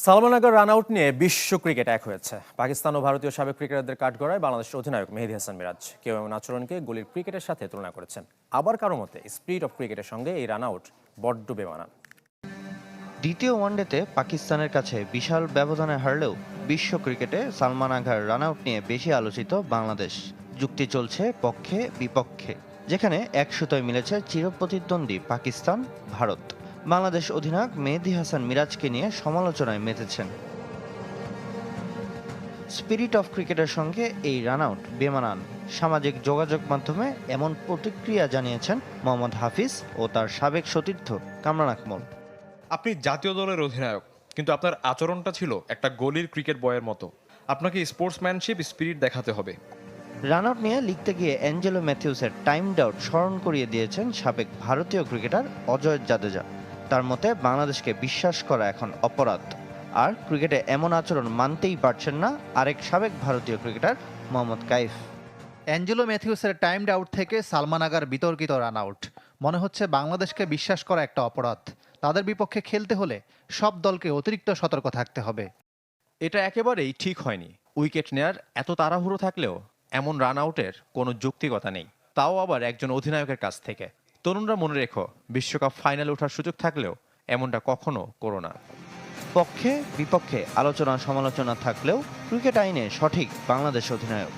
Salman agar run out নিয়ে বিশ্ব cricket এক হয়েছে। পাকিস্তান ও ভারতীয় সাবেক ক্রিকেটারদের কাঠগড়ায় বাংলাদেশের অধিনায়ক মেহেদী হাসান মিরাজ কেউ এমন আচরণকে গলির ক্রিকেটের সাথে তুলনা করেছেন। আবার কারো মতে স্পিরিট অফ ক্রিকেটের সঙ্গে এই রান আউট বড্ড বেমানান। দ্বিতীয় ওয়ানডেতে পাকিস্তানের কাছে বিশাল ব্যবধানে হারলেও বিশ্ব ক্রিকেটে সালমান আগার রান আউট নিয়ে বেশি আলোচিত বাংলাদেশ। যুক্তি চলছে পক্ষে বিপক্ষে, যেখানে এক সুতোয় মিলেছে চিরপ্রতিদ্বন্দ্বী পাকিস্তান, ভারত। বাংলাদেশ অধিনায়ক মেহেদী হাসান মিরাজকে নিয়ে সমালোচনায় মেতেছেন। স্পিরিট অফ ক্রিকেটের সঙ্গে এই রান আউট বেমানান। সামাজিক যোগাযোগ মাধ্যমে এমন প্রতিক্রিয়া জানিয়েছেন মোহাম্মদ হাফিজ ও তার সাবেক সতীর্থ কামরান আকমল। আপনি জাতীয় দলের অধিনায়ক, কিন্তু আপনার আচরণটা ছিল একটা গলির ক্রিকেট বয়ের মতো। আপনাকে স্পোর্টসম্যানশিপ স্পিরিট দেখাতে হবে। রান আউট নিয়ে লিখতে গিয়ে অ্যাঞ্জেলো ম্যাথিউসের টাইম আউট স্মরণ করিয়ে দিয়েছেন সাবেক ভারতীয় ক্রিকেটার অজয় জাদেজা। তার মতে বাংলাদেশকে বিশ্বাস করা এখন অপরাধ, আর ক্রিকেটে এমন আচরণ মানতেই পারছেন না আরেক সাবেক ভারতীয় ক্রিকেটার মোহাম্মদ কাইফ। অ্যাঞ্জেলো ম্যাথিউসের টাইমড আউট থেকে সালমান আগার বিতর্কিত রান আউট। মনে হচ্ছে বাংলাদেশকে বিশ্বাস করা একটা অপরাধ। তাদের বিপক্ষে খেলতে হলে সব দলকে অতিরিক্ত সতর্ক থাকতে হবে। এটা একেবারেই ঠিক হয়নি। উইকেট নেয়ার এত তাড়াহুড়ো থাকলেও এমন রান আউটের কোনো যৌক্তিকতা নেই, তাও আবার একজন অধিনায়কের কাছ থেকে। তরুণরা মনে রেখো, বিশ্বকাপ ফাইনালে ওঠার সুযোগ থাকলেও এমনটা কখনো করো না। পক্ষে বিপক্ষে আলোচনা সমালোচনা থাকলেও ক্রিকেট আইনে সঠিক বাংলাদেশ অধিনায়ক।